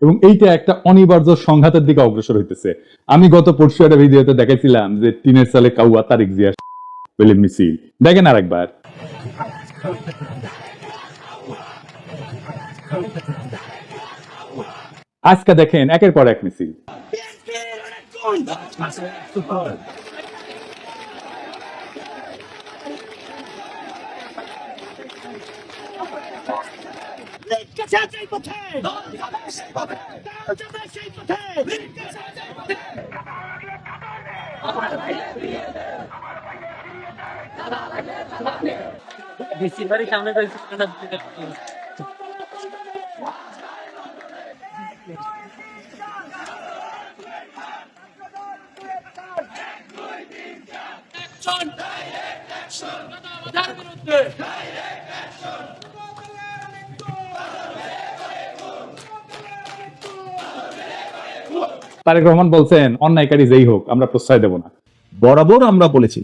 এবং এইটা একটা অনিবার্য সংঘাতের দিকে অগ্রসর হইতেছে। আমি গত পরশু একটা ভিডিওতে দেখাইছিলাম যে টিনের সালে কাউয়া তারিক জিয়া মিছিল, দেখেন আরেকবার। আজকে দেখেন একের পর এক মিছিল। তারেক রহমান বলছেন অন্যায়কারী যেই হোক আমরা প্রশ্রয় দেব না। বরাবর আমরা বলেছি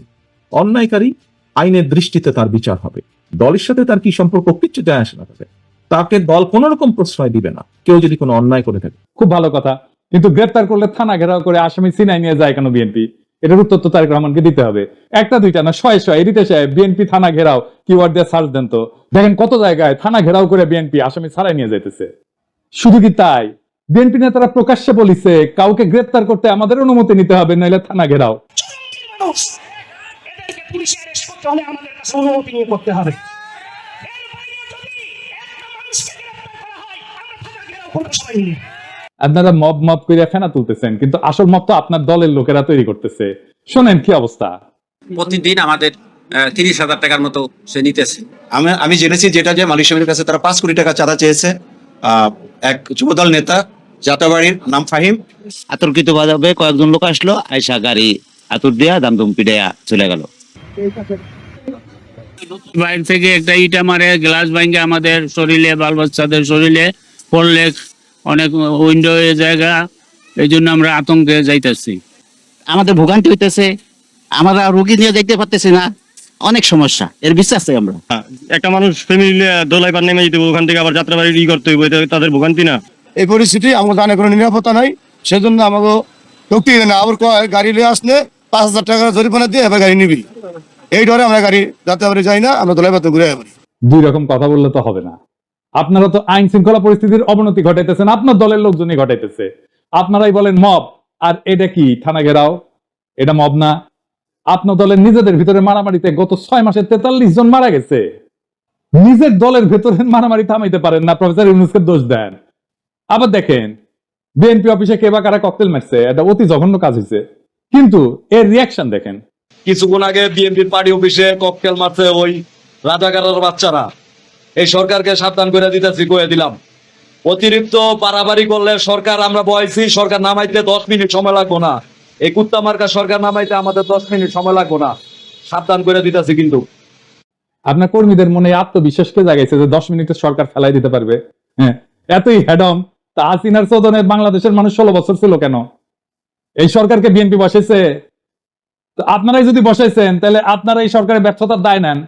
অন্যায়কারী আইনের দৃষ্টিতে তার বিচার হবে, দলের সাথে তার কি সম্পর্ক কিচ্ছু যায় আসে না, তাকে দল কোন রকম প্রশ্রয় দিবে না কেউ যদি কোনো অন্যায় করে থাকে। খুব ভালো কথা, কিন্তু গ্রেপ্তার করলে থানা ঘেরাও করে আসামি সিনাই নিয়ে যায় কেন বিএনপি? এটার উত্তর তো তারেক রহমানকে দিতে হবে। একটা দুইটা না, শয়ে শয়ে এডিটে সাহেব বিএনপি থানা ঘেরাও কিওয়ার্ড দিয়ে সার্চ দেন তো, দেখেন কত জায়গায় থানা ঘেরাও করে বিএনপি আসামি ছাড়াই নিয়ে যাইতেছে। শুধু কি তাই, বিএনপি নেতারা প্রকাশ্যে বলিছে কাউকে গ্রেপ্তার করতে আমাদের অনুমতি নিতে হবে, নইলে থানা ঘেরাও। আপনারা মব মব করে ফেনা তুলতেছেন, কিন্তু আসল মব তো আপনার দলের লোকেরা তৈরি করতেছে। শোনেন কি অবস্থা। প্রতিদিন আমাদের 30,000 টাকার মতো সে নিতেছে। আমি জেনেছি যেটা যে মালিক সাহেবের কাছে তারা 5 কোটি টাকা চাঁদা চেয়েছে। এক যুবদল নেতা জাতাবাড়ির নাম ফাহিম, আতর্কিত ভাবে কয়েকজন লোক আসলো, আয়সা গাড়ি আতর দিয়া দামদম পিটাইয়া চলে গেল। বাইরে থেকে একটা ইটা মারে, গ্লাস ভাঙ্গে আমাদের শরীরে, বাল বাচ্চাদের শরীরে পড়লে অনেক উইন্ডো জায়গা, এই জন্য আমরা আতঙ্কে যাইতেছি। আমাদের ভোগান্তি হইতেছে, আমরা রোগী নিয়ে যাইতে পারতেছি না, অনেক সমস্যা, এর বিশ্বাস চাই আমরা। একটা মানুষ ফ্যামিলি দোলাই পার নেমে যেতে, ওখান থেকে আবার যাত্রাবাড়ি করতে হইব, এটা তাদের ভোগান্তি না। এই পরিস্থিতি আমাদের জানে কোনো নিরাপত্তা নাই, সেজন্য আমাকে ঢুকতে দেয় না। আবার গাড়ি নিয়ে আসলে 5,000 টাকা জরিমানা দিয়ে এবার গাড়ি নিবি, এই ডরে আমরা গাড়ি যাত্রাবাড়ি যাই না, আমরা দোলাই পাতে ঘুরে যাবো। দুই রকম কথা বললে তো হবে না। আপনারা তো আইন শৃঙ্খলা পরিস্থিতির অবনতি ঘটাইতেছেন, আপনার দলের লোকজনই ঘটাইতেছে। আপনারাই বলেন মব, আর এটা কি থানা ঘেরাও? এটা মব না। আপনার দলের নিজেদের ভিতরে মারামারিতে গত 6 মাসে 43 জন মারা গেছে। নিজের দলের ভেতরে মারামারি থামাইতে পারেন না, প্রফেসর ইউনূসকে দোষ দেন। আবার দেখেন বিএনপি অফিসে কে বা কারা ককটেল মারছে, এটা অতি জঘন্য কাজ হয়েছে, কিন্তু এর রিয়াকশন দেখেন। কিছুক্ষণ আগে বিএনপির পার্টি অফিসে ককটেল মারছে ওই রাজাকারের বাচ্চারা। এই সরকারকে সাবধান করে দিতেছি, কয়ে দিলাম অতিরিক্ত পারাবাড়ি করলে সরকার, আমরা বয়সী সরকার নামাইতে 10 মিনিট সময় লাগবো না। এই কুত্তা মার্কা সরকার নামাইতে আমাদের 10 মিনিট সময় লাগবো না, সাবধান করে দিতেছি। কিন্তু আপনার কর্মীদের মনে আত্মবিশ্বাসকে জাগাইছে যে 10 মিনিটে সরকার ফেলাই দিতে পারবে। হ্যাঁ, এতই হেডম। তা হাসিনার চোদনে বাংলাদেশের মানুষ 16 বছর ছিল কেন? এই সরকারকে বিএনপি বসাইছে। তো আপনারাই যদি বসাইছেন, তাহলে আপনারা এই সরকারের ব্যর্থতার দায় নেন।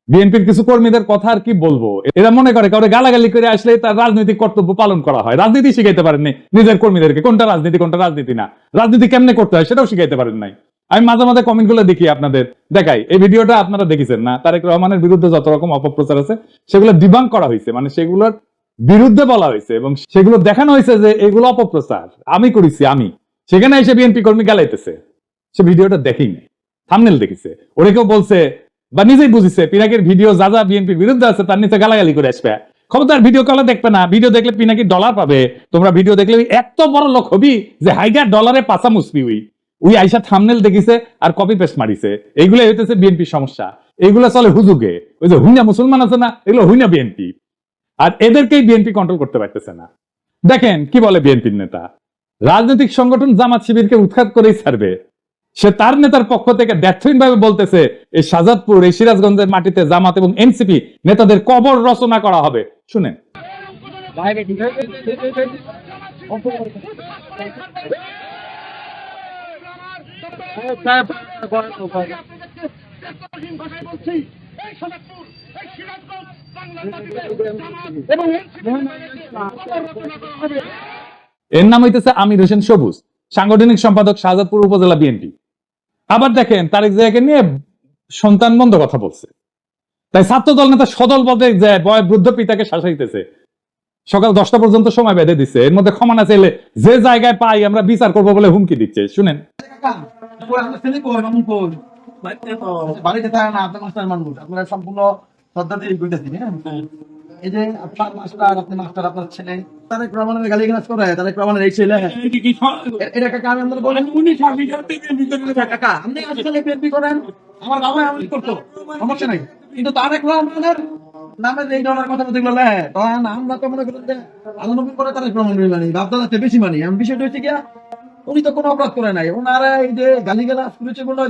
বিএনপির কিছু কর্মীদের কথা আর কি বলবো, এরা মনে করে কাউকে গালাগালি করে আসলে তার রাজনৈতিক কর্তব্য পালন করা হয়। রাজনীতি শিখাইতে পারেননি নিজের কর্মীদেরকে, কোনটা রাজনীতি কোনটা রাজনীতি না, রাজনীতি কেমনে করতে হয় সেটাও শিখাইতে পারেন নাই। আমি মাঝে মাঝে কমেন্ট গুলো দেখি, আপনাদের দেখাই। এই ভিডিওটা আপনারা দেখেছেন না? তারেক রহমানের বিরুদ্ধে যত রকম অপপ্রচার আছে সেগুলো ডিবাঙ্ক করা হয়েছে, মানে সেগুলোর বিরুদ্ধে বলা হয়েছে এবং সেগুলো দেখানো হয়েছে যে এগুলো অপপ্রচার আমি করেছি। আমি সেখানে এসে বিএনপি কর্মী গালাইতেছে, সে ভিডিওটা দেখিনি, থাম্বনেল দেখেছে। ওরে কেউ বলছে বা নিজেই বুঝিছে পিনাকির ভিডিও যা যা বিএনপির বিরুদ্ধে আছে তার নিচে গালাগালি করে আসবে। খবরদার ভিডিও কলে দেখবে না, ভিডিও দেখলে পিনাকির ডলার পাবে। তোমরা ভিডিও দেখলে এত বড় লোক হবি যে হাইগার ডলারে পাশা মুসবি। ওই আইসা থাম্বনেল দেখিছে আর কপি পেস্ট মারিছে। এইগুলো হইতেছে বিএনপির সমস্যা। এইগুলো চলে হুজুগে, ওই যে হুইনা মুসলমান আছে না, এগুলো হুইনা বিএনপি। আর এদেরকেই বিএনপি কন্ট্রোল করতে পারতেছে না। দেখেন কি বলে বিএনপির নেতা, রাজনৈতিক সংগঠন জামাত শিবিরকে উৎখাত করেই ছাড়বে। সে তার নেতার পক্ষ থেকে ব্যর্থহীন ভাবে বলতেছে এই শাহজাদপুর, এই সিরাজগঞ্জের মাটিতে জামাত এবং এনসিপি নেতাদের কবর রচনা করা হবে। শুনেন। এর নাম হইতেছে আমির হোসেন সবুজ, সাংগঠনিক সম্পাদক শাহজাদপুর উপজেলা বিএনপি। আবার দেখেন তারেক জিয়াকে নিয়ে সন্তান বন্ধ কথা বলছে, তাই ছাত্রদল নেতা সদল পদে যায় বৃদ্ধ পিতাকে শাসাইতেছে, সকাল 10টা পর্যন্ত সময় বেঁধে দিচ্ছে। এর মধ্যে ক্ষমা না চাইলে যে জায়গায় পাই আমরা বিচার করবো বলে হুমকি দিচ্ছে। শুনেন, বাড়িতে থাকে না, আপনার মাস্টার মানুষ, আপনারা সম্পূর্ণ শ্রদ্ধা দিয়ে কইতেছি। হ্যাঁ, এই যে আপনার মাস্টার, আপনি মাস্টার, আপনার ছেলে তারেক রহমানের গালিগালাজ করে, তারেক রহমানের এই ছেলে এটা কাকা আমি আপনাদের বলেন, কাকা আপনি আসলে বিএনপি করেন, আমার বাবা এমন করতো, সমস্যা নাই, কিন্তু তারেক রহমানের নামের এই ধরনের কথা বলতে গেলে তখন আমরা তো মনে করেন যে আলোনবীন করে তারেক রহমানের মানি, বাপদাদাতে বেশি মানি। আমি বিষয়টা হচ্ছে গিয়া উনি তো কোনো অপরাধ করে নাই, ওনারা এই যে গালিগালাজ করেছে বলে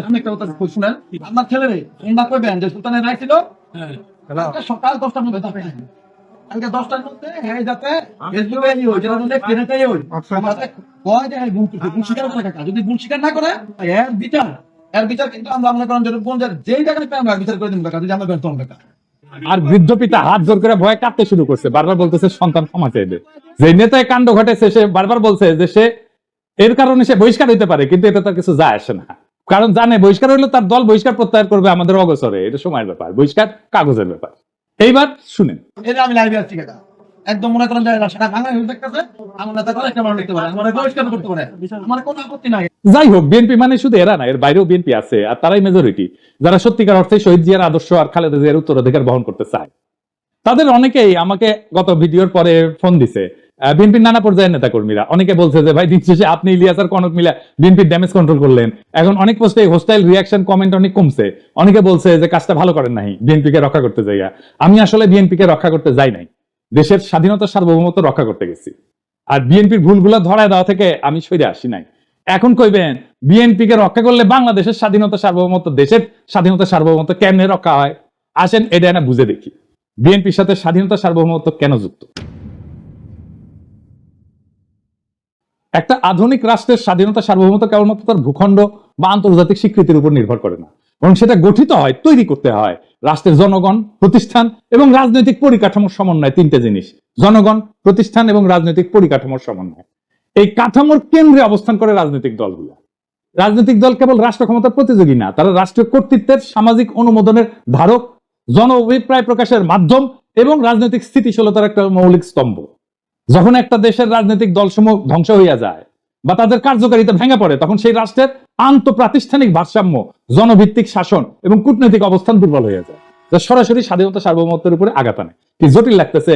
আমি একটা কথা শুনেন, আমার ছেলে ওনারা কইবেন যে সুলতানের রায় ছিল সকাল 10টার মধ্যে যাবে, কালকে 10টার মধ্যে হ্যাঁ যাতে ফেসবুকে যেটা ট্রেনেতেই কয় যে গুণ স্বীকার করে কাকা, যদি গুণ স্বীকার না করে এর বিচার কিন্তু আমরা মনে করেন যেই জায়গায় আমরা বিচার করে দিব কাকা, যদি আমরা ব্যর্থ হন কাকা। আর বৃদ্ধ পিতা হাত জোর করে ভয়ে কাঁদতে শুরু করছে, বারবার বলতেছে সন্তান ক্ষমা চাইবে। যে নেতায় কাণ্ড ঘটেছে সে বারবার বলছে যে সে এর কারণে সে বহিষ্কার হইতে পারে, কিন্তু এটা তার কিছু যায় আসে না, কারণ জানে বহিষ্কার হইলে তার দল বহিষ্কার প্রত্যাহার করবে আমাদের অগোচরে, এটা সময়ের ব্যাপার, বহিষ্কার কাগজের ব্যাপার। এইবার শুনেন, এটা আমি লাইভে আসছি কাকা, একদম মনে করেন যে সেটা ভাঙা হয়ে দেখতেছে, আমার নেতা করে একটা মানুষ লিখতে পারে, আমার বহিষ্কার করতে পারে, আমার কোনো আপত্তি নাই। যাই হোক, বিএনপি মানে শুধু এরা না, এর বাইরেও বিএনপি আছে, আর তারাই মেজরিটি যারা সত্যিকার অর্থে শহীদ জিয়ার আদর্শ আর খালেদা জিয়ার উত্তরাধিকার বহন করতে চায়। তাদের অনেকেই আমাকে গত ভিডিওর পরে ফোন দিছে, বিএনপির নানা পর্যায়ের নেতা কর্মীরা অনেকে বলছে যে ভাই দিন শেষে আপনি ইলিয়াস আর কনক মিলা বিএনপির ড্যামেজ কন্ট্রোল করলেন। এখন অনেক পোস্টে হোস্টাইল রিয়াকশন কমেন্ট অনেক কমছে, অনেকে বলছে যে কাজটা ভালো করেন নাই, বিএনপি কে রক্ষা করতে যাইয়া। আমি আসলে বিএনপি কে রক্ষা করতে যাই নাই, দেশের স্বাধীনতা সার্বভৌমত্ব রক্ষা করতে গেছি, আর বিএনপির ভুলগুলো ধরায় দেওয়া থেকে আমি সরে আসি নাই। এখন কইবেন বিএনপি কে রক্ষা করলে বাংলাদেশের স্বাধীনতা সার্বভৌমত্ব, দেশের স্বাধীনতা সার্বভৌমত্ব কেমনে রক্ষা হয়? আসেন এটা না বুঝে দেখি বিএনপির সাথে স্বাধীনতা সার্বভৌমত্ব কেন যুক্ত। একটা আধুনিক রাষ্ট্রের স্বাধীনতা সার্বভৌমত্ব কেবলমাত্র তার ভূখণ্ড বা আন্তর্জাতিক স্বীকৃতির উপর নির্ভর করে না, বরং সেটা গঠিত হয়, তৈরি করতে হয় রাষ্ট্রের জনগণ, প্রতিষ্ঠান এবং রাজনৈতিক পরিকাঠামোর সমন্বয়। তিনটে জিনিস, জনগণ, প্রতিষ্ঠান এবং রাজনৈতিক পরিকাঠামোর সমন্বয়। এই কাঠামোর কেন্দ্রে অবস্থান করে রাজনৈতিক দলগুলো। রাজনৈতিক দল কেবল রাষ্ট্র ক্ষমতার প্রতিযোগী না, তারা রাষ্ট্রীয় কর্তৃত্বের সামাজিক অনুমোদনের ধারক, জন অভিপ্রায় প্রকাশের মাধ্যম এবং রাজনৈতিক স্থিতিশীলতার একটা মৌলিক স্তম্ভ। যখন একটা দেশের রাজনৈতিক দলসমূহ ধ্বংস হইয়া যায় বা তাদের কার্যকারিতা ভেঙে পড়ে, তখন সেই রাষ্ট্রের আন্তঃপ্রাতিষ্ঠানিক ভারসাম্য, জনভিত্তিক শাসন এবং কূটনৈতিক অবস্থান দুর্বল হয়ে যায়, যা সরাসরি স্বাধীনতা সার্বভৌমত্বের উপরে আঘাত আনে। কি জটিল লাগতেছে?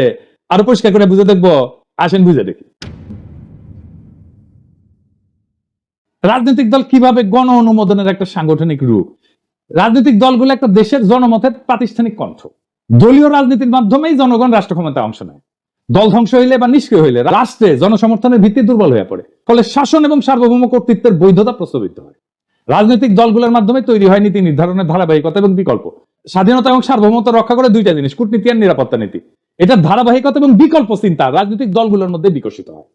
আরো পরিষ্কার করে বুঝে দেখবো, আসেন বুঝে দেখি। রাজনৈতিক দল কিভাবে গণ অনুমোদনের একটা সাংগঠনিক রূপ। রাজনৈতিক দলগুলো একটা দেশের জনমতের প্রাতিষ্ঠানিক কণ্ঠ। দলীয় রাজনীতির মাধ্যমেই জনগণ রাষ্ট্র ক্ষমতায় অংশ নেয়। দল ধ্বংস হইলে বা নিষ্ক্রিয় হইলে রাষ্ট্রে জনসমর্থনের ভিত্তি দুর্বল হয়ে পড়ে, ফলে শাসন এবং সার্বভৌম কর্তৃত্বের বৈধতা প্রস্তাবিত হয়। রাজনৈতিক দলগুলোর মাধ্যমে তৈরি হয় নীতি নির্ধারণের ধারাবাহিকতা এবং বিকল্প। স্বাধীনতা এবং সার্বভৌমত্ব রক্ষা করে দুইটা জিনিস, কূটনীতি আর নিরাপত্তা নীতি। এটা ধারাবাহিকতা এবং বিকল্প চিন্তা রাজনৈতিক দলগুলোর মধ্যে বিকশিত হয়।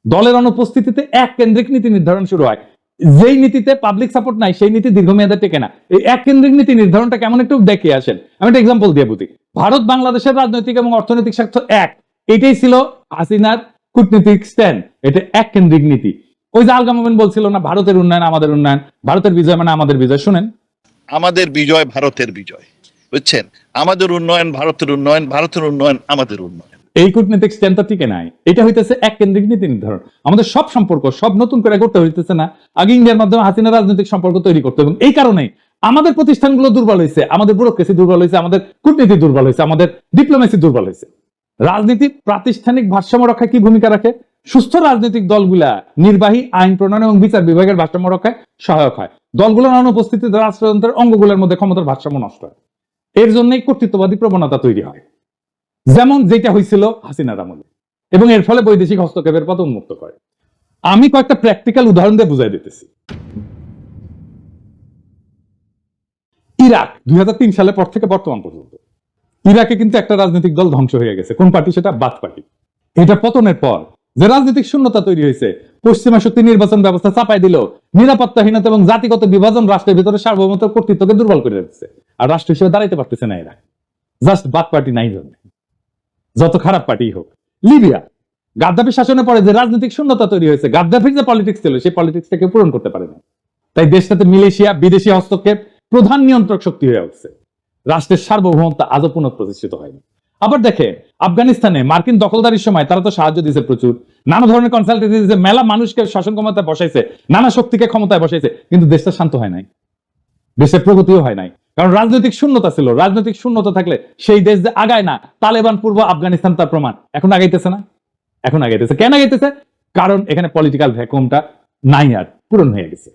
দলের অনুপস্থিতিতে এক কেন্দ্রিক নীতি নির্ধারণ শুরু হয়। যেই নীতিতে পাবলিক সাপোর্ট নাই সেই নীতি দীর্ঘমেয়াদে টেকে না। এই এক কেন্দ্রিক নীতি নির্ধারণটা কেমন একটু দেখে আসেন। আমি একটা এক্সাম্পল দিয়ে বুঝি। ভারত বাংলাদেশের রাজনৈতিক এবং অর্থনৈতিক স্বার্থ এক, এটাই ছিল হাসিনার কূটনৈতিক স্ট্যান্ড। এটা এক কেন্দ্রিক নীতি। ওই যে আলগা মোমেন বলছিল না, ভারতের উন্নয়ন আমাদের উন্নয়ন, ভারতের বিজয় মানে আমাদের বিজয়। শুনেন, আমাদের বিজয় ভারতের বিজয়, বুঝছেন? আমাদের উন্নয়ন ভারতের উন্নয়ন, ভারতের উন্নয়ন আমাদের উন্নয়ন। এই কূটনৈতিক স্ট্যান্ডটা টিকে নাই। এটা হইতেছে এক কেন্দ্রিক নীতি নির্ধারণ। আমাদের সব সম্পর্ক সব নতুন করে করতে হইতেছে না, আগে ইন্ডিয়ার মাধ্যমে হাসিনা রাজনৈতিক সম্পর্ক তৈরি করতে। এবং এই কারণে আমাদের প্রতিষ্ঠানগুলো দুর্বল হয়েছে, আমাদের ব্যুরোক্রেসি দুর্বল হয়েছে, আমাদের কূটনীতি দুর্বল হয়েছে, আমাদের ডিপ্লোমেসি দুর্বল হয়েছে। রাজনীতি প্রাতিষ্ঠানিক ভারসাম্য রক্ষায় কি ভূমিকা রাখে? সুস্থ রাজনৈতিক দলগুলা নির্বাহী, আইন প্রণয়ন এবং বিচার বিভাগের ভারসাম্য রক্ষায় সহায়ক হয়। দলগুলোর অনুপস্থিতিতে রাষ্ট্রযন্ত্রের অঙ্গগুলোর মধ্যে ক্ষমতার ভারসাম্য নষ্ট হয়। এর জন্যই কর্তৃত্ববাদী প্রবণতা তৈরি হয়, যেমন যেটা হয়েছিল হাসিনার আমলে, এবং এর ফলে বৈদেশিক হস্তক্ষেপের পথ উন্মুক্ত করে। আমি কয়েকটা প্র্যাকটিক্যাল উদাহরণ দিয়ে বুঝাই দিতেছি। ইরাক 2003 সালের পর থেকে বর্তমান পর্যন্ত ইরাকে কিন্তু একটা রাজনৈতিক দল ধ্বংস হয়ে গেছে। কোন পার্টি? সেটা বাথ পার্টি। এটা পতনের পর যে রাজনৈতিক শূন্যতা তৈরি হয়েছে, পশ্চিমা শক্তি নির্বাচন ব্যবস্থা চাপাই দিল, নিরাপত্তাহীনতা এবং জাতিগত বিভাজন রাষ্ট্রের ভিতরে সার্বভৌমত্ব কর্তৃত্বকে দুর্বল করে রাখছে, আর রাষ্ট্র হিসেবে দাঁড়াইতে পারতেছে না এরা, জাস্ট বাদ পার্টি নাই জন্য, যত খারাপ পার্টি হোক। লিবিয়া গাদ্দাফি শাসনের পরে যে রাজনৈতিক শূন্যতা তৈরি হয়েছে, গাদ্দাফির যে পলিটিক্স ছিল সেই পলিটিক্সটাকে পূরণ করতে পারে না, তাই দেশটাতে মিলেশিয়া বিদেশি হস্তক্ষেপ প্রধান নিয়ন্ত্রক শক্তি হয়ে উঠছে, রাষ্ট্রের সার্বভৌমত্ব আজও পুনঃপ্রতিষ্ঠিত হয়নি। আবার দেখে আফগানিস্তানে মার্কিন দখলদারির সময় তারা তো সাহায্য দিয়েছে প্রচুর, নানা ধরনের কনসালটেন্সি দিয়েছে, মেলা মানুষকে শাসন ক্ষমতায় বসাইছে, নানা শক্তিকে ক্ষমতায় বসাইছে, কিন্তু দেশটা শান্ত হয় নাই, দেশের প্রগতিও হয় নাই, কারণ রাজনৈতিক শূন্যতা ছিল। রাজনৈতিক শূন্যতা থাকলে সেই দেশ যে আগায় না, তালেবান পূর্ব আফগানিস্তান তার প্রমাণ। এখন আগাইতেছে না, এখন আগাইতেছে। কেন আগাইতেছে? কারণ এখানে পলিটিক্যাল ভ্যাকুয়ামটা নাই, আর পূরণ হয়ে গেছে।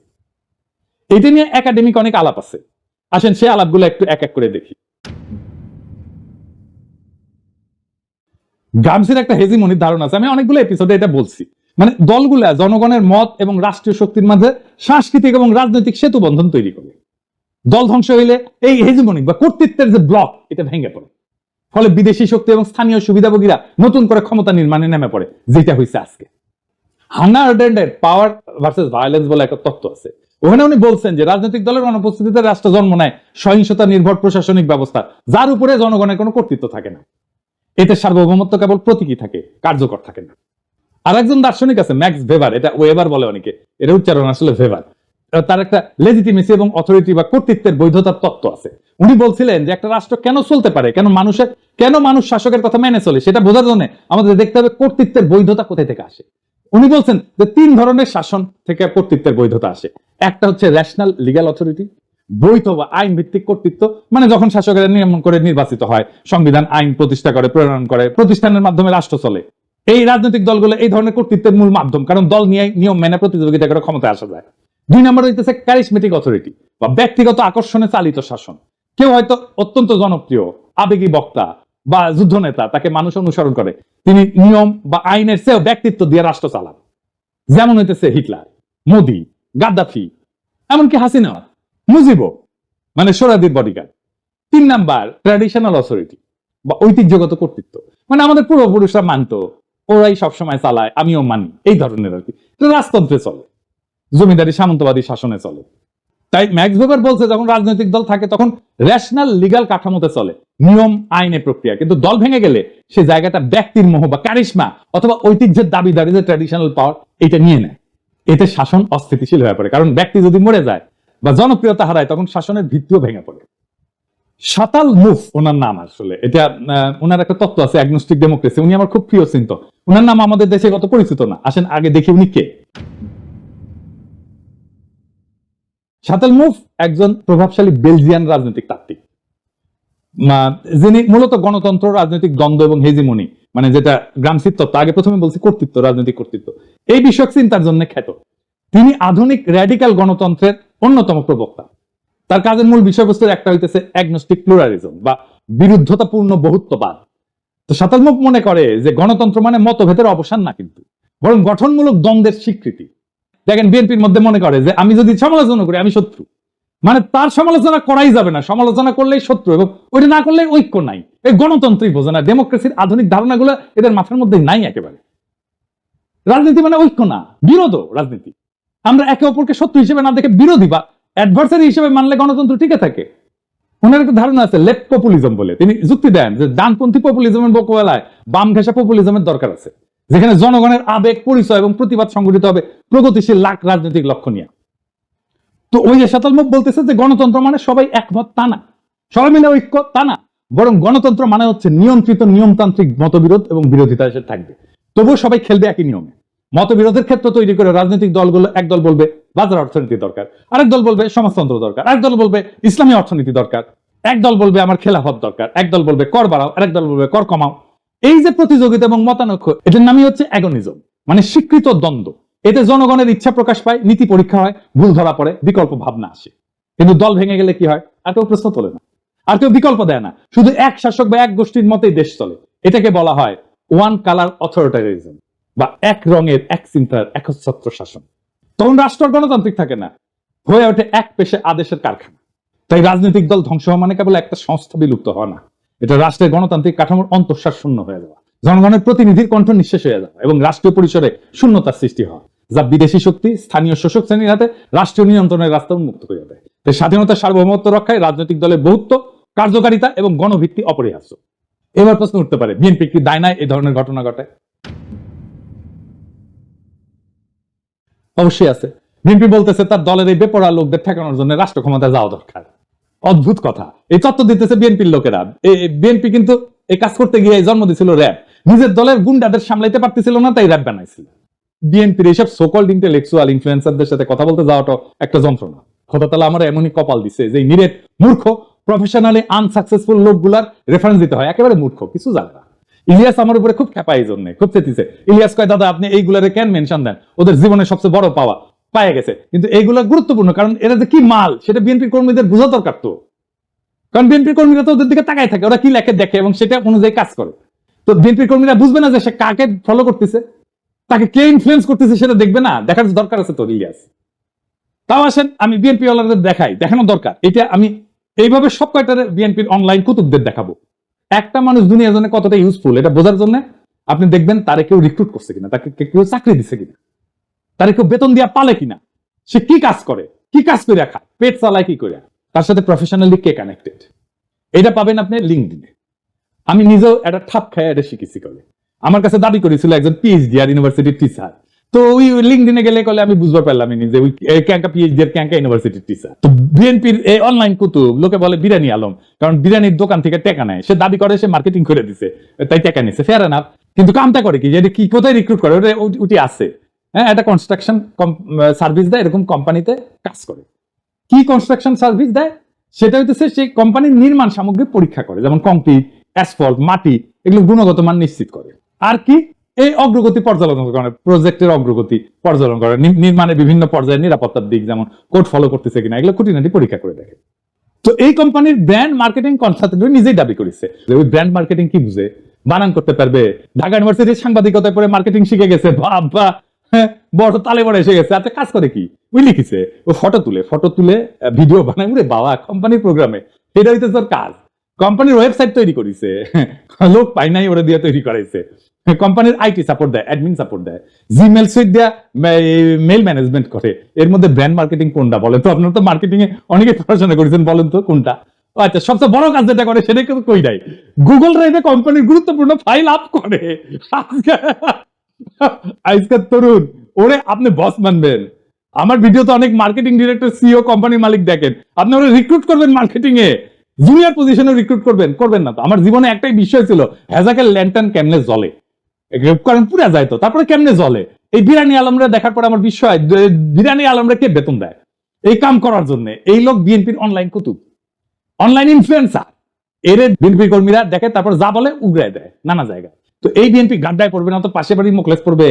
এটা নিয়ে একাডেমিক অনেক আলাপ আছে, আসেন সেই আলাপগুলো একটু এক এক করে দেখি। গ্রামসির একটা হেজিমনির ধারণা আছে, আমি অনেকগুলো এপিসোডে এটা বলছি, মানে দলগুলা জনগণের মত এবং রাষ্ট্রীয় শক্তির মাঝে সাংস্কৃতিক এবং রাজনৈতিক সেতু বন্ধন তৈরি করে। দল ধ্বংস হইলে এই হেজিমনিক বা কর্তৃত্বের যে ব্লক, এটা ভেঙে পড়ে, ফলে বিদেশি শক্তি এবং স্থানীয় সুবিধাভোগীরা নতুন করে ক্ষমতা নির্মাণে নেমে পড়ে, যেটা হয়েছে আজকে। হান্না আরেন্ডের পাওয়ার ভার্সেস ভায়োলেন্স বলে একটা তত্ত্ব আছে, ওখানে উনি বলছেন যে রাজনৈতিক দলের অনুপস্থিতিতে রাষ্ট্র জন্ম নেয় সহিংসতা নির্ভর প্রশাসনিক ব্যবস্থা, যার উপরে জনগণের কোনো কর্তৃত্ব থাকে না। এতে সার্বভৌমত্ব কেবল প্রতীকী থাকে, কার্যকর থাকে না। আর একজন দার্শনিক আছে ম্যাক্স ভেবার, এটা ওয়েবার বলে অনেকে, এটা উচ্চারণ আসলে ভেবার। তার একটা লেজিটিমেসি এবং অথরিটি বা কর্তৃত্বের বৈধতার তত্ত্ব আছে। উনি বলছিলেন যে একটা রাষ্ট্র কেন চলতে পারে, কেন মানুষ শাসকের কথা মেনে চলে, সেটা বোঝার জন্য আমাদের দেখতে হবে কর্তৃত্বের বৈধতা কোথায় থেকে আসে। উনি বলছেন যে 3 ধরনের শাসন থেকে কর্তৃত্বের বৈধতা আসে। একটা হচ্ছে রেশনাল লিগ্যাল অথরিটি, বৈধ বা আইন ভিত্তিক কর্তৃত্ব, মানে যখন শাসকেরা নিয়মন করে নির্বাচিত হয়, সংবিধান আইন প্রতিষ্ঠা করে, প্রণয়ন করে, প্রতিষ্ঠানের মাধ্যমে রাষ্ট্র চলে। এই রাজনৈতিক দলগুলো এই ধরনের কর্তৃত্বের মূল মাধ্যম, কারণ দল নিয়ে নিয়ম মেনে প্রতিযোগিতা করে ক্ষমতায় আসা যায়। 2 নম্বর হইতেছে ক্যারিসমেটিক অথরিটি বা ব্যক্তিগত আকর্ষণে চালিত শাসন। কেউ হয়তো অত্যন্ত জনপ্রিয়, আবেগী বক্তা বা যুদ্ধ নেতা, তাকে মানুষ অনুসরণ করে, তিনি নিয়ম বা আইনের চেয়েও ব্যক্তিত্ব দিয়ে রাষ্ট্র চালান, যেমন হইতেছে হিটলার, মোদি, গাদ্দাফি, এমনকি হাসিনা, মুজিবও, মানে সোহরাওয়ার্দীর বডিগার্ড। 3 নাম্বার ট্র্যাডিশনাল অথরিটি বা ঐতিহ্যগত কর্তৃত্ব, মানে আমাদের পূর্বপুরুষরা মানতো, ওরাই সবসময় চালায়, আমিও মানি, এই ধরনের আর কি। রাজতন্ত্রে চলে, জমিদারি সামন্তবাদী শাসনে চলে। তাই ম্যাক্স ভেবার বলছে যখন রাজনৈতিক দল থাকে তখন রেশনাল লিগ্যাল কাঠামোতে চলে, নিয়ম আইনের প্রক্রিয়া, কিন্তু দল ভেঙে গেলে সে জায়গাটা ব্যক্তির মোহ বা কারিশমা অথবা ঐতিহ্যের দাবিদারি, যে ট্র্যাডিশনাল পাওয়ার, এটা নিয়ে নেয়। এতে শাসন অস্থিতিশীল হয়ে পড়ে, কারণ ব্যক্তি যদি মরে যায় বা জনপ্রিয়তা হারায় তখন শাসনের ভিত্তিও ভেঙে পড়ে। শাতাল মুফ ওনার নাম, আসলে এটা ওনার একটা তত্ত্ব আছে অ্যাগনস্টিক ডেমোক্রেসি, উনি আমার খুব প্রিয় চিন্তক। ওনার নাম আমাদের দেশে কত পরিচিত না, আসেন আগে দেখি উনি কে। শাতাল মুফ একজন প্রভাবশালী বেলজিয়ান রাজনৈতিক তাত্ত্বিক, যিনি মূলত গণতন্ত্র, রাজনৈতিক দ্বন্দ্ব এবং হেজিমনি, মানে যেটা গ্রামসির তত্ত্ব, আগে প্রথমে বলছি কর্তৃত্ব, রাজনৈতিক কর্তৃত্ব, এই বিষয়ক চিন্তার জন্য খ্যাত। তিনি আধুনিক র্যাডিক্যাল গণতন্ত্রের অন্যতম প্রবক্তা। তার কাজের মূল বিষয়বস্তুর একটা হইতেছে অ্যাগনস্টিক প্লুরালিজম বা বিরুদ্ধতাপূর্ণ বহুত্ববাদ। তো শাতাল মুফ মনে করে যে গণতন্ত্র মানে মতভেদের অবসান না, কিন্তু বরং গঠনমূলক দ্বন্দ্বের স্বীকৃতি। দেখেন বিএনপির মধ্যে মনে করে যে আমি যদি সমালোচনা করি আমি শত্রু, মানে তার সমালোচনা করাই যাবে না, সমালোচনা করলেই শত্রু, এবং ওইটা না করলে ঐক্য নাই। এই গণতন্ত্রই বোঝে না, ডেমোক্রেসির আধুনিক ধারণাগুলো এদের মাথার মধ্যে নাই একেবারে। রাজনীতি মানে ঐক্য না, বিরোধ রাজনীতি। আমরা একে অপরকে শত্রু হিসেবে না দেখে বিরোধী বা অ্যাডভার্সারি হিসেবে মানলে গণতন্ত্র টিকে থাকে। ওনার একটা ধারণা আছে লেফট পপুলিজম বলে, তিনি যুক্তি দেন যে ডানপন্থী পপুলিজমের মোকাবেলায় বাম ঘেঁষা পপুলিজমের দরকার আছে, যেখানে জনগণের আবেগ, পরিচয় এবং প্রতিবাদ সংগঠিত হবে প্রগতিশীল রাজনৈতিক লক্ষ্য নিয়ে। তো ওই যে শাতাল মুফ বলতেছে যে গণতন্ত্র মানে সবাই একমত তা না, সবাই মিলে ঐক্য তা না, বরং গণতন্ত্র মানে হচ্ছে নিয়ন্ত্রিত নিয়মতান্ত্রিক মতবিরোধ এবং বিরোধিতা এসে থাকবে, তবুও সবাই খেলবে একই নিয়মে। মতবিরোধের ক্ষেত্র তৈরি করে রাজনৈতিক দলগুলো, এক দল বলবে বাজার অর্থনীতি দরকার, আরেক দল বলবে সমাজতন্ত্র দরকার, আরেক দল বলবে ইসলামী অর্থনীতি দরকার, এক দল বলবে আমার খেলাফত দরকার, এক দল বলবে কর বাড়াও, আরেক দল বলবে কর কমাও। এই যে প্রতিযোগিতা এবং মতানৈক্য, এটার নামই হচ্ছে অ্যাগনিজম, মানে স্বীকৃত দ্বন্দ্ব। এতে জনগণের ইচ্ছা প্রকাশ পায়, নীতি পরীক্ষা হয়, ভুল ধরা পড়ে, বিকল্প ভাবনা আসে। কিন্তু দল ভেঙে গেলে কি হয়? আর কেউ প্রশ্ন তোলে না, আর কেউ বিকল্প দেয় না, শুধু এক শাসক বা এক গোষ্ঠীর মতেই দেশ চলে। এটাকে বলা হয় ওয়ান কালার অথরিটারিজম বা এক রঙের এক চিন্তার একচ্ছত্র শাসন। তখন রাষ্ট্র গণতান্ত্রিক থাকে না, হয়ে ওঠে এক পেশে আদেশের কারখানা। তাই রাজনৈতিক দল ধ্বংস হওয়া মানে কেবল একটা সংস্থা বিলুপ্ত হওয়া না, এটা রাষ্ট্রের গণতান্ত্রিক কাঠামোর অন্তঃসার শূন্য হয়ে যাওয়া। জনগণের প্রতিনিধির কণ্ঠ নিঃশেষ হয়ে যাওয়া এবং রাষ্ট্রীয় পরিসরে শূন্যতার সৃষ্টি হওয়া, যা বিদেশি শক্তি স্থানীয় শোষক শ্রেণীর হাতে রাষ্ট্রীয় নিয়ন্ত্রণের রাস্তা উন্মুক্ত করে দেয়। তাই স্বাধীনতার সার্বভৌমত্ব রক্ষায় রাজনৈতিক দলের বহুত্ব, কার্যকারিতা এবং গণভিত্তি অপরিহার্য। এবার প্রশ্ন উঠতে পারে, বিএনপি কি দায় নাই এই ধরনের ঘটনা ঘটে? অবশ্যই আছে। বিএনপি বলতেছে তার দলের এই বেপরোয়া লোকদের ঠেকানোর জন্য রাষ্ট্র ক্ষমতায় যাওয়া দরকার। অদ্ভুত কথা, এই তত্ত্ব দিতেছে বিএনপির লোকেরা। বিএনপি কিন্তু এই কাজ করতে গিয়ে জন্ম দিয়েছিল র্যাব, নিজের দলের গুন্ডাদের সামলাইতে পারতেছিল না, তাই র্যাব বানাইছিল। বিএনপির এইসব সোকল্ড ইন্টেলেকচুয়াল ইনফ্লুয়েন্সারদের সাথে কথা বলতে যাওয়াটা একটা যন্ত্রণা। খোদা তাআলা আমার এমনই কপাল দিছে যে নিরেট মূর্খ প্রফেশনালি আনসাকসেসফুল লোকগুলার রেফারেন্স দিতে হয়, একেবারে মূর্খ, কিছু জানে না। ইলিয়াস আমার উপরে খুব খেপা, এই জন্য খুব চেতিছে। ইলিয়াস কয়, দাদা আপনি এইগুলারে কেন মেনশন দেন? ওদের জীবনের সবচেয়ে বড় পাওয়া পায়ে গেছে, কিন্তু এইগুলা গুরুত্বপূর্ণ, কারণ এরা যে কি মাল সেটা বিএনপি কর্মীদের বোঝা দরকার। তো কারণ বিএনপি কর্মীরা তো ওদের দিকে তাকায় থাকে, ওরা কি লেখে দেখে এবং সেটা অনুযায়ী কাজ করে। তো বিএনপি কর্মীরা বুঝবে না যে সে কাকে ফলো করতেছে, তাকে কে ইনফ্লুয়েন্স করতেছে, সেটা দেখবে না? দেখার দরকার আছে তো ইলিয়াস। তাও আসেন আমি বিএনপি ওয়ালাদের দেখাই, দেখানো দরকার। এটা আমি এইভাবে সব কয়টার বিএনপির অনলাইন কুতুবদের দেখাবো। একটা মানুষ দুনিয়ার জন্য কতটা ইউজফুল এটা বোঝার জন্য আপনি দেখবেন তারে কেউ রিক্রুট করছে কিনা, তাকে কেউ চাকরি দিচ্ছে কিনা, তারে কেউ বেতন দিয়া পালে কিনা, সে কি কাজ করে, কি কাজ করে খায়, পেট চালায় কি করে, তার সাথে প্রফেশনালি কে কানেক্টেড, এটা পাবেন আপনি লিঙ্কডইনে। আমি নিজেও একটা ঠাপ খায় এটা শিখেছি। করে আমার কাছে দাবি করেছিল একজন পিএইচডি আর ইউনিভার্সিটির টিচার, তো ওই লিঙ্কডইনে গেলে কলে আমি বুঝতে পারলাম নিজে ওই ক্যাঙ্কা পিএইচডি আর ক্যাঙ্কা ইউনিভার্সিটির টিচার। তো বিএনপির এই অনলাইন কুতুব লোকে বলে বিরিয়ানি আলম, কারণ বিরিয়ানির দোকান থেকে টাকা নেয়, সে দাবি করে সে মার্কেটিং করে দিছে তাই টাকা নিছে, ফেয়ার এনাফ। কিন্তু কামটা করে কি, যে কি কোথায় রিক্রুট করে, ওটা উঠি আছে। হ্যাঁ, একটা কনস্ট্রাকশন সার্ভিস দেয়, এরকম কোম্পানিতে কাজ করে। কি কনস্ট্রাকশন সার্ভিস দেয়? সেটা হইতেছে সেই কোম্পানির নির্মাণ সামগ্রী পরীক্ষা করে, যেমন কংক্রিট, অ্যাসফল্ট, মাটি, এগুলো গুণগত মান নিশ্চিত করে। আর কি, এই অগ্রগতি পর্যালোচনা করে, প্রজেক্টের অগ্রগতি পর্যালোচনা করে, নির্মাণের বিভিন্ন পর্যায়ে নিরাপত্তার দিক যেমন কোড ফলো করতেছে কিনা, এগুলো খুঁটিনাটি পরীক্ষা করে দেখে। তো এই কোম্পানির ব্র্যান্ড মার্কেটিং কনসালটেন্ট নিজেই দাবি করেছে যে ওই ব্র্যান্ড মার্কেটিং কি বুঝে, বানান করতে পারবে, ঢাকা ইউনিভার্সিটির সাংবাদিকতায় পড়ে মার্কেটিং শিখে গেছে, বাবা বড় তালে বড় এসে গেছে। আচ্ছা, কাজ করে কি, ওই লিখেছে ও ফটো তুলে ভিডিও বানায়, উরে বাবা, কোম্পানির প্রোগ্রামে। এটা হইতেছে ওর কাজ। কোম্পানির ওয়েবসাইট তৈরি করেছে, লোক পাই নাই, ওরা দিয়ে তৈরি করাইছে। কোম্পানির আইটি সাপোর্ট দেয়, অ্যাডমিন সাপোর্ট দেয়, জিমেল সুইট দেয়া মেল ম্যানেজমেন্ট করে। এর মধ্যে ব্র্যান্ড মার্কেটিং কোনটা বলেন তো? আপনারা তো মার্কেটিং এ অনেকে পড়াশোনা করেছেন, বলেন তো কোনটা? আচ্ছা, সবচেয়ে বড় কাজ যেটা করে সেটা কিন্তু কই নাই, গুগল ড্রাইভে কোম্পানির গুরুত্বপূর্ণ ফাইল আপ করে। আজকের তরুণ, ওরে আপনি বস মানবেন? আমার ভিডিওতে অনেক মার্কেটিং ডিরেক্টর, সিইও, কোম্পানির মালিক দেখেন, আপনি ওরা রিক্রুট করবেন মার্কেটিং এ, জুনিয়র পজিশনে রিক্রুট করবেন না তো? আমার জীবনে একটাই বিষয় ছিল, হ্যাজাকের ল্যান্টার্ন কেমনে জ্বলে, কারণ পুরা যায় তো, তারপরে কেমনে জ্বলে। এই বিরানি আলমরা দেখার পর আমার বিষয়, বিরানি আলমরা কে বেতন দেয় এই কাম করার জন্য? এই লোক বিএনপির অনলাইন কুতুব, অনলাইন ইনফ্লুয়েন্সার। এর বিএনপি কর্মীরা দেখে, তারপর যা বলে উগড়ায় দেয় নানা জায়গায়। তো এই বিএনপি গাড্ডায় পড়বে না তো পাশে বাড়ি মোকলেস পড়বে?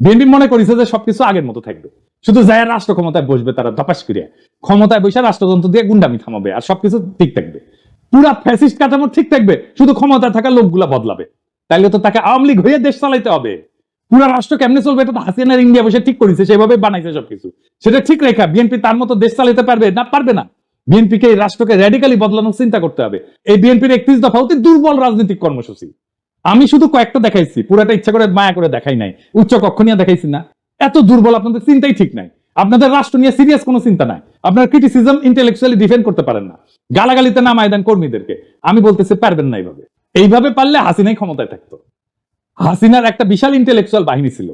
বিএনপি মনে করেছে যে সবকিছু আগের মতো থাকবে, শুধু যায় রাষ্ট্র ক্ষমতায় বসবে, তারা ধপাস করে ক্ষমতায় বসে রাষ্ট্রযন্ত্র দিয়ে গুন্ডামি থামাবে, আর সবকিছু ঠিক থাকবে, পুরা ফ্যাসিস্ট কাঠামো ঠিক থাকবে, শুধু ক্ষমতায় থাকা লোকগুলা বদলাবে। তাইলে তো তাকে আওয়ামী লীগ হয়ে দেশ চালাইতে হবে। পুরা রাষ্ট্র কেমনে চলবে এটা তো হাসিনার ইন্ডিয়া বসে ঠিক করেছে, সেভাবে বানাইছে সবকিছু। সেটা ঠিক রেখা বিএনপি তার মতো দেশ চালাইতে পারবে না? পারবে না। বিএনপিকে এই রাষ্ট্রকে র্যাডিক্যালি বদলানোর চিন্তা করতে হবে। এই বিএনপির 31 দফা অতি দুর্বল রাজনৈতিক কর্মসূচি। আমি শুধু কয়েকটা দেখাইছি, পুরাটা ইচ্ছা করে মায়া করে দেখাই নাই, উচ্চ কক্ষ নিয়ে দেখাইছি না। এত দুর্বল, আপনাদের চিন্তাই ঠিক নাই, আপনাদের রাষ্ট্র নিয়ে সিরিয়াস কোনো চিন্তা নাই, আপনার ক্রিটিসিজম ইন্টেলেকচুয়ালি ডিফেন্ড করতে পারেন না, গালাগালিতে নামায় দেন কর্মীদেরকে। আমি বলতেছি পারবেন না। এইভাবে পারলে হাসিনাই ক্ষমতায় থাকতো। হাসিনার একটা বিশাল ইন্টেলেকচুয়াল বাহিনী ছিল,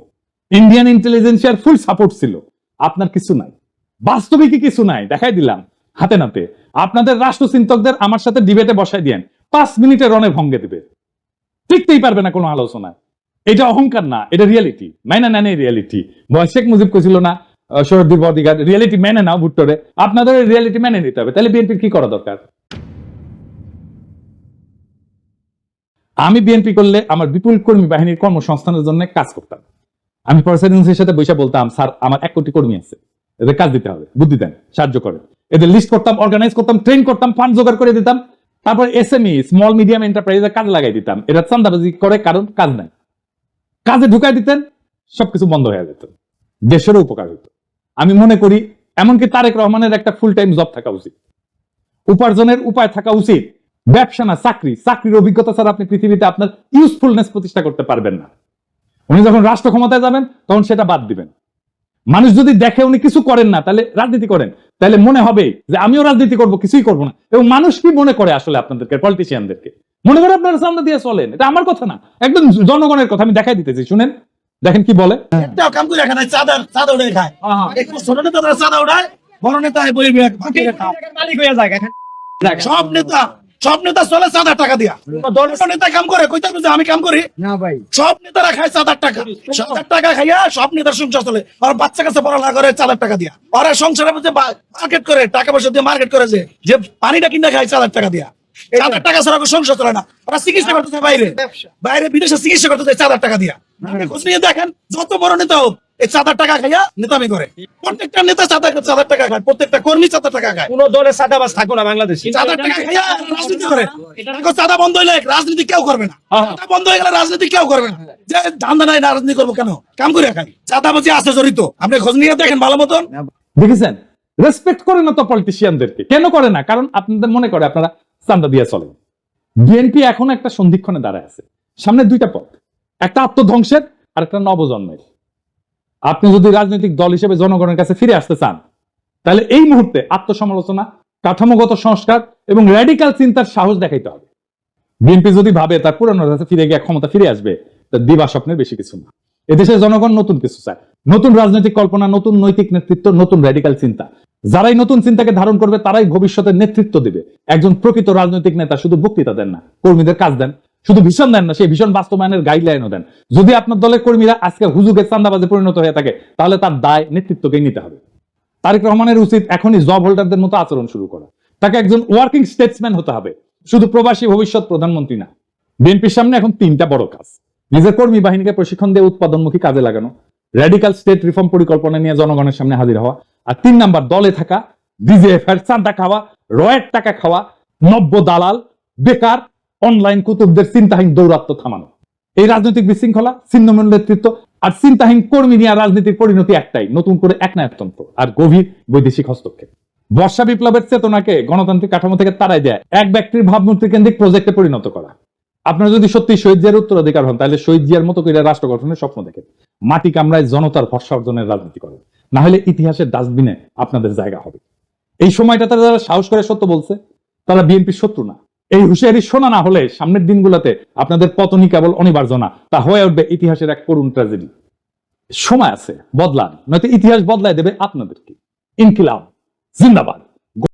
ইন্ডিয়ান ইন্টেলিজেন্সিয়ার ফুল সাপোর্ট ছিল। আপনার কিছু নাই, বাস্তবিকই কিছু নাই, দেখাই দিলাম হাতে নাতে। আপনাদের রাষ্ট্রচিন্তকদের আমার সাথে ডিবেটে বসাই দিয়েন, 5 মিনিটে রণে ভঙ্গে দিবে, টিকতেই পারবে না কোনো আলোচনায়। এটা অহংকার না, এটা রিয়েলিটি। মেনে নেন এই রিয়েলিটি। শেখ মুজিব কইছিল না, শহীদ বদিগার, রিয়েলিটি মেনে নাও ভুট্টোরে। আপনাদের রিয়েলিটি মেনে নিতে হবে। তাহলে বিএনপির কি করা দরকার? আমি বিএনপি করলে আমার বিপুল কর্মী বাহিনীর কর্মসংস্থানের জন্য কাজ করতাম। আমি প্রেসিডেন্সির সাথে বসে বলতাম, স্যার আমার 1 কোটি কর্মী আছে, এদের কাজ দিতে হবে, বুদ্ধি দেন, সাহায্য করেন। এদের লিস্ট করতাম, অর্গানাইজ করতাম, ট্রেন করতাম, ফান্ড জোগাড় করে দিতাম, তারপর এসএমই, স্মল মিডিয়াম এন্টারপ্রাইজে কাজ লাগাই দিতাম। এরা চান্দাবাজি করে, কারণ কাজ নাই, কাজে ঢুকাই দিতেন, সবকিছু বন্ধ হয়ে যেত, দেশেরও উপকার হতো। আমি মনে করি এমনকি তারেক রহমানের একটা ফুল টাইম জব থাকা উচিত, উপার্জনের উপায় থাকা উচিত। ব্যবসা না, চাকরির অভিজ্ঞতা ছাড়া আপনি পৃথিবীতে আপনার ইউজফুলনেস প্রতিষ্ঠা করতে পারবেন না। উনি যখন রাষ্ট্র ক্ষমতায় যাবেন তখন সেটা বাদ দিবেন। মানুষ যদি দেখে উনি কিছু করেন না, তাহলে রাজনীতি করেন, তাহলে মনে হবে যে আমিও রাজনীতি করব, কিছুই করব না। এবং মানুষ কি মনে করে আসলে আপনাদেরকে, পলিটিশিয়ানদেরকে মনে করে আপনারা চান্দা দিয়ে চলেন। এটা আমার কথা না, একদম জনগণের কথা। আমি দেখাই দিতেছি, শুনেন, দেখেন কি বলে। একটাও কাম করে খায় না, চাঁদা উড়ে খায়। একটু ছোট নেতা চাঁদা উড়ায়, বড় নেতা মালিক হয়ে যায়। সব নেতা চলে 7,000 টাকা দিয়া। নেতা কাম করে, কইতে যে আমি কাম করি না ভাই। সব নেতারা খায় 7,000 টাকা, 7,000 টাকা খাইয়া সব নেতার সংসার চলে। আর বাচ্চা কাছে পড়ালেখা করে 4,000 টাকা দিয়া। ওরা সংসারের মধ্যে মার্কেট করে, টাকা পয়সা দিয়ে মার্কেট করে, যে পানিটা কিনে খায় 4,000 টাকা দিয়া। 4,000 টাকা ছাড়া সংসার চলে না। ওরা চিকিৎসা করতেছে বাইরে বিদেশে চিকিৎসা করতেছে 4,000 টাকা দিয়া। খোঁজ নিয়ে দেখেন, যত বড় নেতা হোক এই 4,000 টাকা খাইয়া নেতামি করে। প্রত্যেকটা নেতা 4,000 টাকা খায়, প্রত্যেকটা কর্মী 4,000 টাকা খায়। কোন দলে চাঁদাবাজ থাকো না বাংলাদেশে। 4,000 টাকা খাইয়া রাজনীতি করে। চাঁদা বন্ধ হইলে রাজনীতি কেউ করবে না। চাঁদা বন্ধ হয়ে গেলে রাজনীতি কেউ করবে না। যে ধান্দা নাই, রাজনীতি করবো কেন? কাম করে খাই। চাঁদাবাজি আছে জড়িত, আপনি খোঁজ নিয়ে দেখেন ভালো মতন। দেখেছেন, রেসপেক্ট করে না তো পলিটিশিয়ানদেরকে। কেন করে না? কারণ আপনাদের মনে করে আপনারা চান্দা দিয়ে চলেন। বিএনপি এখন একটা সন্ধিক্ষণে দাঁড়ায় আছে। সামনে দুইটা পথ, একটা আত্মধ্বংসের আর একটা নবজন্মের। আপনি যদি রাজনৈতিক দল হিসেবে জনগণের কাছে ফিরে আসতে চান, তাহলে এই মুহূর্তে আত্মসমালোচনা, কাঠামোগত সংস্কার এবং র্যাডিক্যাল চিন্তার সাহস দেখাইতে হবে। বিএনপি যদি ভাবে তার পুরানো কাছে ফিরে গিয়ে ক্ষমতা ফিরে আসবে, তার দিবা স্বপ্নের বেশি কিছু না। এদেশের জনগণ নতুন কিছু চায়, নতুন রাজনৈতিক কল্পনা, নতুন নৈতিক নেতৃত্ব, নতুন র্যাডিক্যাল চিন্তা। যারাই নতুন চিন্তাকে ধারণ করবে তারাই ভবিষ্যতের নেতৃত্ব দিবে। একজন প্রকৃত রাজনৈতিক নেতা শুধু বক্তৃতা দেন না, কর্মীদের কাজ দেন। শুধু ভীষণ দেন না, সেই ভীষণ বাস্তবায়নের গাইডলাইনও দেন। যদি আপনার দলের কর্মীরা আজকে হুজুগের চান্দাবাজে পরিণত হয়ে থাকে, তাহলে তার দায় নেতৃত্বকেই নিতে হবে। তারেক রহমানের উচিত এখনই জব হোল্ডারদের মতো আচরণ শুরু করা। তাকে একজন ওয়ার্কিং স্টেটসম্যান হতে হবে, শুধু প্রবাসী ভবিষ্যৎ প্রধানমন্ত্রী না। বিএনপির সামনে এখন 3টা বড় কাজ: নিজের কর্মী বাহিনীকে প্রশিক্ষণ দিয়ে উৎপাদনমুখী কাজে লাগানো, র্যাডিক্যাল স্টেট রিফর্ম পরিকল্পনা নিয়ে জনগণের সামনে হাজির হওয়া, আর 3 নাম্বার দলে থাকা ডিজিএফ এর চাঁদা খাওয়া, রয়ের টাকা খাওয়া, নব্য দালাল, বেকার, অনলাইন কুতুবদের চিন্তাহীন দৌরাত্ম্য থামানো। এই রাজনৈতিক বিশৃঙ্খলা, ছিন্নমূল নেতৃত্ব আর চিন্তাহীন কর্মী নিয়ে রাজনীতির পরিণতি একটাই: নতুন করে একনায়কতন্ত্র আর গভীর বৈদেশিক হস্তক্ষেপ। বর্ষা বিপ্লবের চেতনাকে গণতান্ত্রিক কাঠামো থেকে তাড়াই দেয় এক ব্যক্তির ভাবমূর্তি কেন্দ্রিক প্রজেক্টে পরিণত করা। আপনারা যদি সত্যি শহীদ জিয়ার উত্তরাধিকার হন, তাহলে শহীদ জিয়ার মতো করে রাষ্ট্র গঠনের স্বপ্ন দেখেন, মাটি কামড়ায় জনতার ভরসা অর্জনের রাজনীতি করেন। না হলে ইতিহাসের ডাস্টবিনে আপনাদের জায়গা হবে। এই সময়টাতে যারা সাহস করে সত্য বলছে, তারা বিএনপির শত্রু না। এই হুঁশিয়ারি শোনা না হলে সামনের দিনগুলোতে আপনাদের পতনই কেবল অনিবার্য না, তা হয়ে উঠবে ইতিহাসের এক করুণ ট্র্যাজেডি। সময় আছে, বদলান, নয়তো ইতিহাস বদলায় দেবে আপনাদেরকে। ইনকিলাব জিন্দাবাদ।